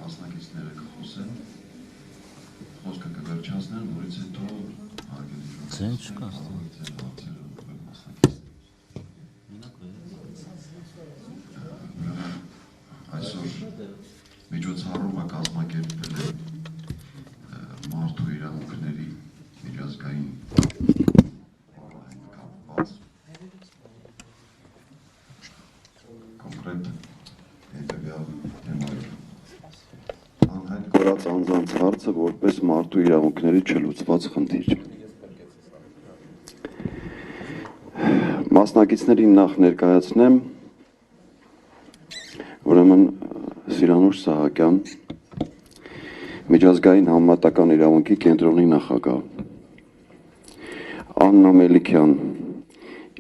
Մասնակիցները կխոսեն, խոսքը կվերջացնեն, որից հետո հարգելի այսօր միջոցառումը կազմակերպվել է մարդու իրավունքների միջազգային կապված կոնկրետ հետևյալ թեմայով անհայտ կորած անձանց հարցը որպես մարդու իրավունքների չլուծված խնդիր։ Մասնակիցներին նախ ներկայացնեմ ուրեմն Սիրանուշ Սահակյան, միջազգային համեմատական իրավունքի կենտրոնի նախագահ, Աննա Մելիքյան,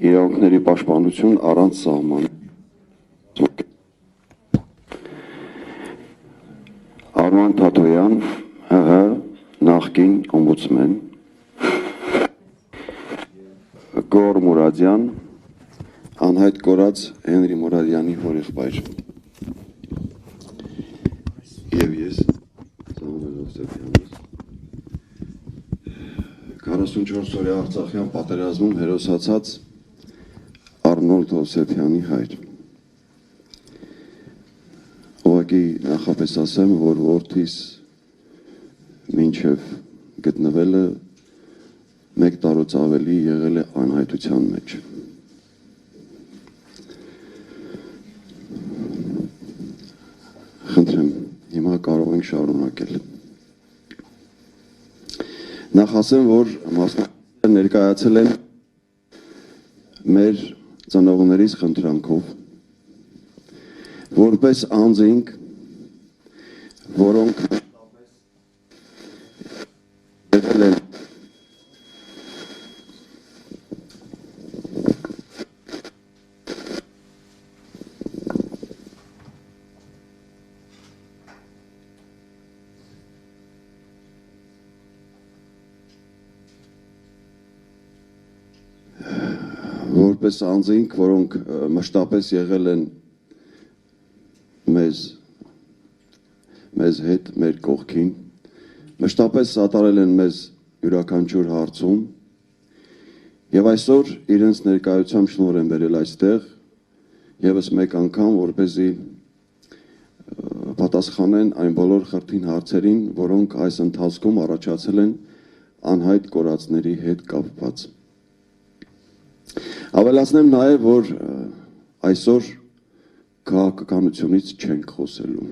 իրավունքների պաշտպանություն առանց սահման, Արման Թաթոյան, ՀՀ նախկին օմբուդսմեն, Գոր Մուրադյան, անհայտ կորած Հենրի Մուրադյանի հորեղբայր։ Եվ ես, Սամվել Հովսեփյանս, 44 օրյա Արցախյան պատերազմում հերոսացած Արնոլդ Հովսեփյանի հայր։ Ուղղակի նախապես ասեմ, որ որդիս մինչև գտնվելը 1 տարուց ավելի եղել է անհայտության մեջ։ Խնդրեմ, հիմա կարող ենք շարունակել։ Նախ ասեմ, որ մասնակիցները ներկայացել են մեր ծնողներից խնդրանքով, որպես անձինք, որոնք եղել են որպես անձինք, որոնք մշտապես եղել են մեզ հետ, մեր կողքին, մշտապես սատարել են մեզ յուրաքանչյուր հարցում եւ այսօր իրենց ներկայությամբ շնորհ են բերել այստեղ եւս մեկ անգամ, որպեսզի պատասխանեն այն բոլոր խրթին հարցերին, որոնք այս ընթացքում առաջացել են անհայտ կորածների հետ կապված։ Ավելացնեմ նաև, որ այսօր քաղաքականությունից չենք խոսելու։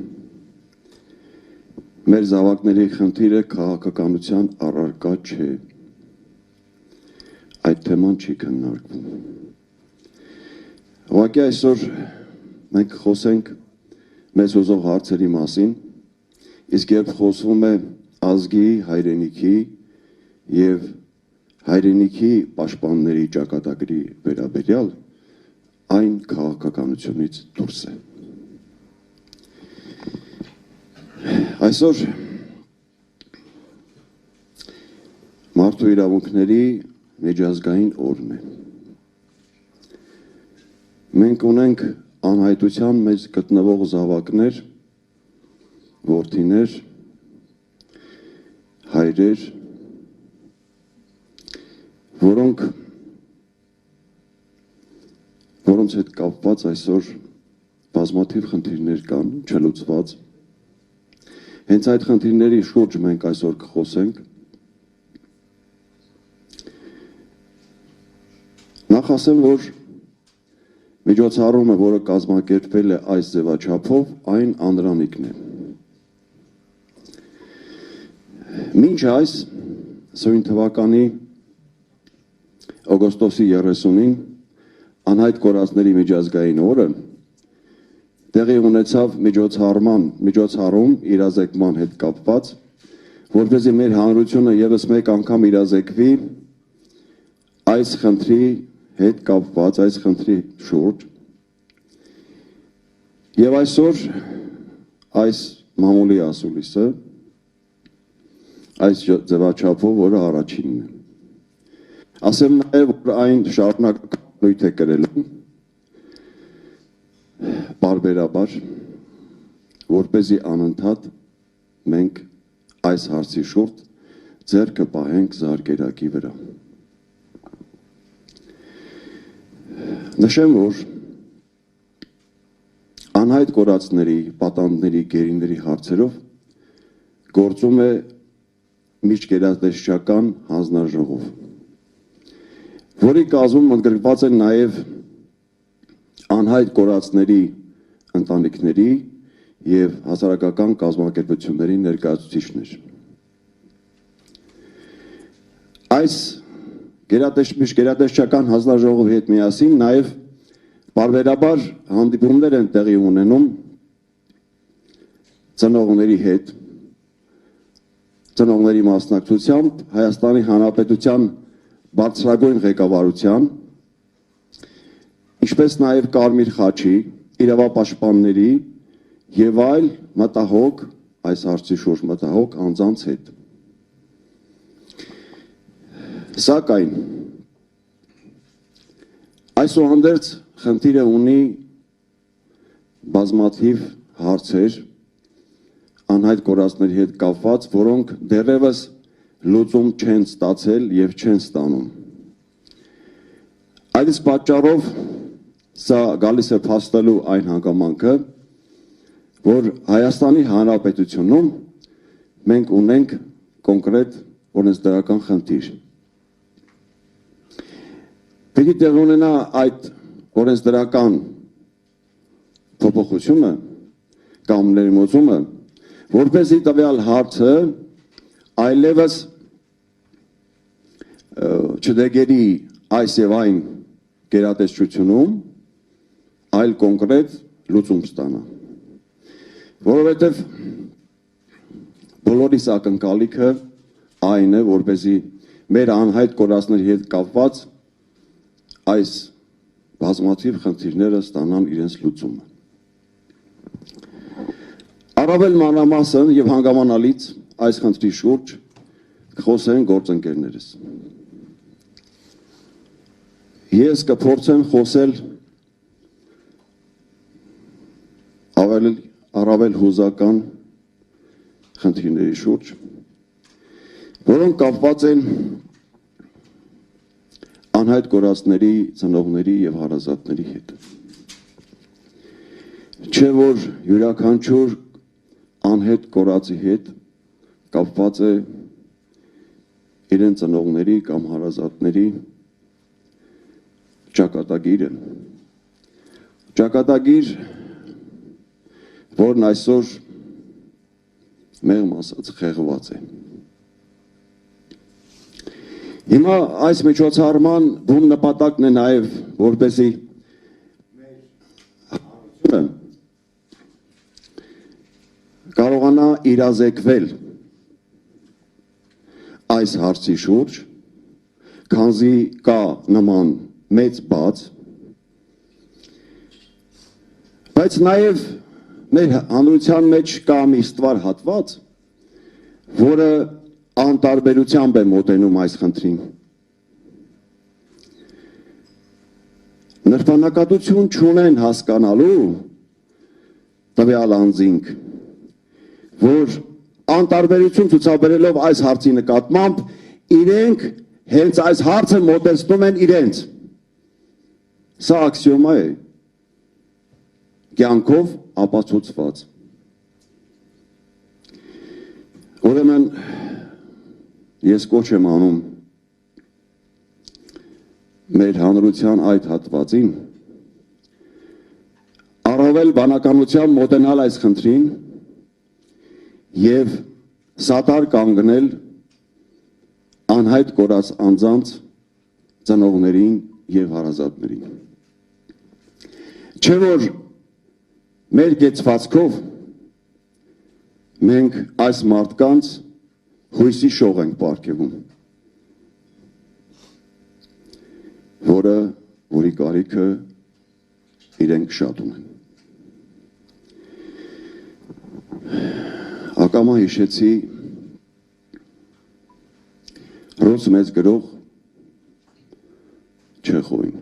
Մեր զավակների խնդիրը քաղաքականության առարկա չէ։ Այդ թեման չի քննարկվում։ Ուղղակի այսօր մենք խոսենք մեզ հուզող հարցերի մասին, իսկ երբ խոսվում է ազգի, հայրենիքի եւ հայրենիքի պաշտպանների ճակատագրի վերաբերյալ, այն քաղաքականությունից դուրս է։ Այսօր մարդու իրավունքների միջազգային օրն է։ Մենք ունենք անհայտության մեջ գտնվող զավակներ, որդիներ, հայրեր, որոնց հետ կապված այսօր բազմաթիվ խնդիրներ կան, չլուծված։ Հենց այդ խնդիրների շուրջ մենք այսօր կխոսենք։ Նախ ասեմ, որ միջոցառումը, որը կազմակերպվել է այս ձևաչափով, այն անդրանիկն է։ Մինչ այս սույն թվականի օգոստոսի 30-ին անհայտ կորածների միջազգային օրը տեղի ունեցավ միջոցառում իրազեկման հետ կապված, որպեսզի մեր հանրությունը ևս մեկ անգամ իրազեկվի այս խնդրի հետ կապված, այս խնդրի շուրջ։ Եվ այսօր այս մամուլի ասուլիսը, այս ձևաչափով, որը առաջինն է։ Ասեմ նաև, որ այն շարունակական նույթ է կրելու պարբերաբար, որպեսզի անընդհատ մենք այս հարցի շուրջ ձեռքը պահենք զարկերակի վրա։ Նշեմ, որ անհայտ կորածների, պատանդների, գերիների հարցերով գործում է միջգերատեսչական հանձնաժողով, որի կազմում ընդգրկված են նաև անհայտ կորածների ընտանիքների և հասարակական կազմակերպությունների ներկայացուցիչներ։ Այս միջգերատեսչական հանձնաժողովի հետ միասին նաև պարբերաբար հանդիպումներ են տեղի ունենում ծնողների հետ, ծնողների մասնակցությամբ Հայաստանի Հանրապետության բարձրագույն ղեկավարության, ինչպես նաև Կարմիր խաչի, իրավապաշտպանների և այլ մտահոգ, այս հարցի շուրջ մտահոգ անձանց հետ։ Սակայն այսուհանդերձ խնդիրը ունի բազմաթիվ հարցեր անհայտ կորածների հետ կապված, որոնք դեռևս լուծում չեն ստացել և չեն ստանում։ Այս պատճառով սա գալիս է փաստելու այն հանգամանքը, որ Հայաստանի Հանրապետությունում մենք ունենք կոնկրետ օրենսդրական խնդիր։ Պիտի տեղի ունենա այդ օրենսդրական փոփոխությունը կամ ներմուծումը, որպեսզի տվյալ հարցը այլևս չդեգերի այս և այն գերատեսչությունում, այլ կոնկրետ լուծում ստանա։ Որովհետև բոլորիս ակնկալիքը այն է, որպեսզի մեր անհայտ կորածների հետ կապված այս բազմաթիվ խնդիրները ստանան իրենց լուծումը։ Առավել մանրամասն և հանգամանալից այս խնդրի շուրջ կխոսեն գործընկերներս։ Ես կփորձեմ խոսել առավել հուզական խնդիրների շուրջ, որոնք կապված են անհայտ կորածների, ծնողների և հարազատների հետ։ Չէ որ յուրաքանչյուր անհետ կորածի հետ կապված է իրեն ծնողների կամ հարազատների ճակատագիրը։ Ճակատագիր, որն այսօր մեղմ ասած խեղված է։ Հիմա այս միջոցառման բուն նպատակն է նաև, որպեսզի կարողանա իրազեկվել այս հարցի շուրջ, քանզի կա նման մեծ բաց, բայց նաև մեր հանրության մեջ կա մի ստվար հատված, որը անտարբերությամբ է մոտենում այս խնդրին։ Նրբանակատություն չունեն հասկանալու տվյալ անձինք, որ անտարբերություն ցուցաբերելով այս հարցի նկատմամբ իրենք հենց այս հարցը մոտեցնում են իրենց։ Սա աքսիոմա է, կյանքով ապացուցված։ Ուրեմն ես կոչ եմ անում մեր հանրության այդ հատվածին առավել բանականությամբ մոտենալ այս խնդրին և սատար կանգնել անհայտ կորած անձանց ծնողներին և հարազատներին։ Չէ որ մեր կեցվածքով մենք այս մարդկանց հույսի շող ենք պարգևում, որի կարիքը իրենք շատ ունեն։ Ակամա հիշեցի ռուս մեծ գրող Չեխովին։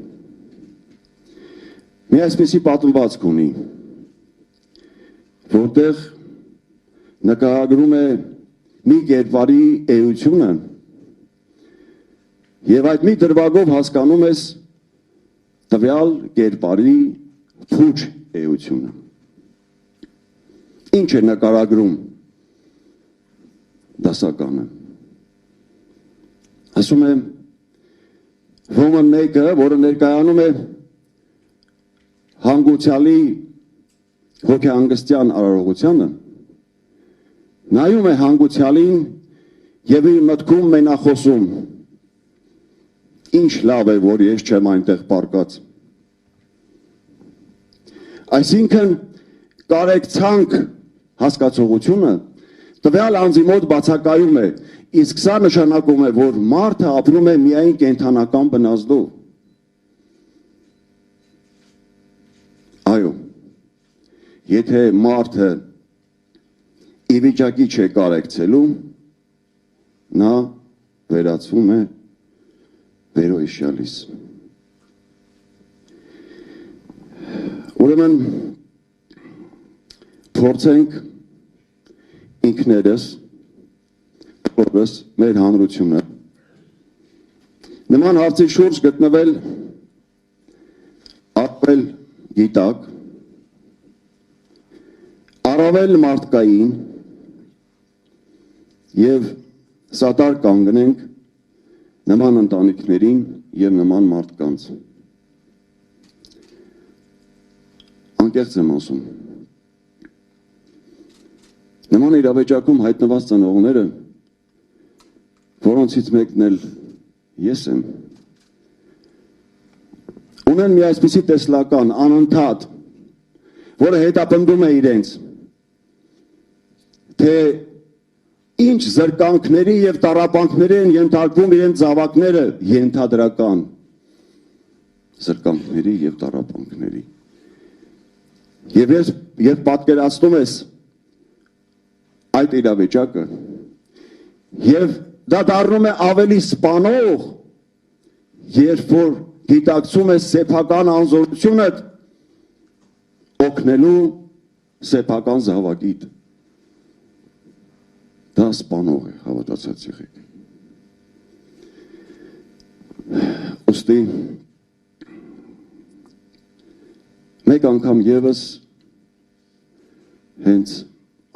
Մի այսպիսի պատմվածք ունի, որտեղ նկարագրում է մի կերպարի էությունը եւ այդ մի դրվագով հասկանում ես տվյալ կերպարի փուչ էությունը։ Ինչ է նկարագրում դասականը։ Ասում է ոմն մեկը, որը ներկայանում է հանգուցյալի հոգեհանգստյան արարողությանը, նայում է հանգուցյալին եւ իր մտքում մենախոսում. ինչ լավ է, որ ես չեմ այնտեղ պարկած։ Այսինքն կարեկցանք հասկացողությունը տվյալ անձի մոտ բացակայում է, իսկ սա նշանակում է, որ մարդը ապրում է միայն կենդանական բնազդով։ Այո, եթե մարդը ի վիճակի չէ կարեկցելու, նա վերածվում է վերոհիշյալիս։ Ուրեմն փորձենք ինքներս, փորձ մեր հանրությունը նման հարցի շուրջ գտնվել ապրել գիտակ, առավել մարդկային եւ սատար կանգնենք նման ընտանիքներին եւ նման մարդկանց։ Անկեղծ եմ ասում։ Նման իրավիճակում հայտնված ծնողները, որոնցից մեկն էլ ես եմ, ունեն մի այսպիսի տեսլական անընդհատ, որը հետապնդում է իրենց, թե ինչ զրկանքների եւ տառապանքների են ենթարկվում իրենց զավակները, ենթադրական զրկանքների եւ տառապանքների։ Եվ պատկերացնում ես այդ իրավիճակը, եւ դա դառնում է ավելի սպանող, երբ որ գիտակցում ես սեփական անզորությունդ օգնելու սեփական զավակիդ։ Դա սպանող է, հավատացած եղեք։ Ոստի մեկ անգամ եւս հենց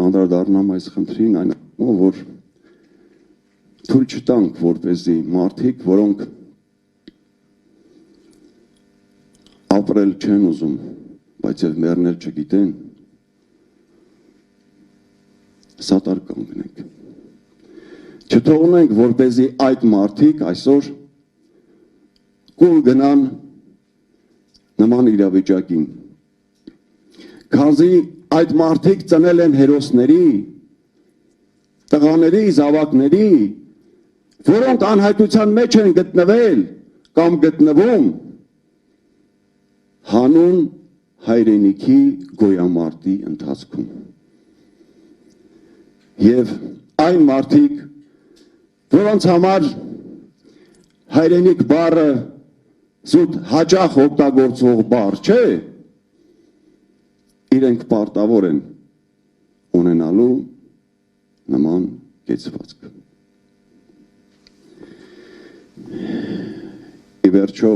անդրադառնամ այս խնդրին, այն որ թույլ չտանք, որպեսզի մարդիկ, որոնք ապրել չեն ուզում, բայց եւ մեռնել չգիտեն, սատար կանգնենք։ Չթողնենք, որպեսզի այդ մարդիկ այսօր կուլ գնան նման իրավիճակին։ Քանզի այդ մարդիկ ծնել են հերոսների, տղաների, զավակների, որոնք անհայտության մեջ են գտնվել կամ գտնվում հանուն հայրենիքի գոյամարտի ընթացքում։ Եվ այն մարդիկ, որոնց համար հայրենիք բառը զուտ հաճախ օգտագործվող բառ չէ, իրենք պարտավոր են ունենալու նման կեցվածք։ Ի վերջո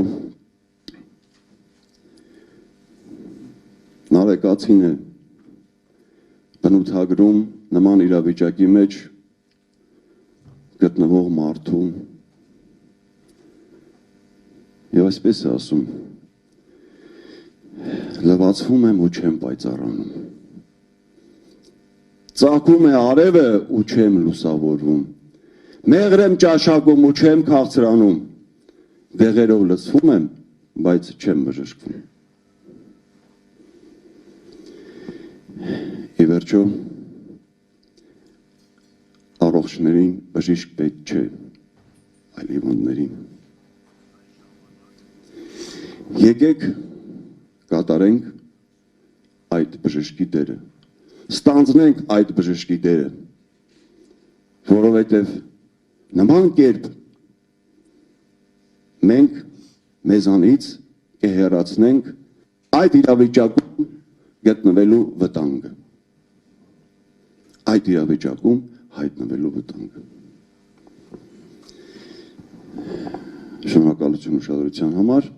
Նարեկացին է բնութագրում նման իրավիճակի մեջ գտնվող մարդու եւ այսպես է ասում. լվացվում եմ ու չեմ պայծառանում, ծաղկում է արևը ու չեմ լուսավորվում, մեղր եմ ճաշակում ու չեմ քաղցրանում, դեղերով լցվում եմ, բայց չեմ բժշկվում։ Ի վերջո առողջներին բժիշկ պետք չէ, այլ հիվանդներին։ Եկեք կատարենք այդ բժշկի դերը, ստանձնենք այդ բժշկի դերը, որովհետև նման կերպ մենք մեզանից կհեռացնենք այդ իրավիճակում գտնվելու վտանգը։ այդ իրավիճակում հայտնվելու վտանգը։ Շնորհակալություն ուշադրության համար։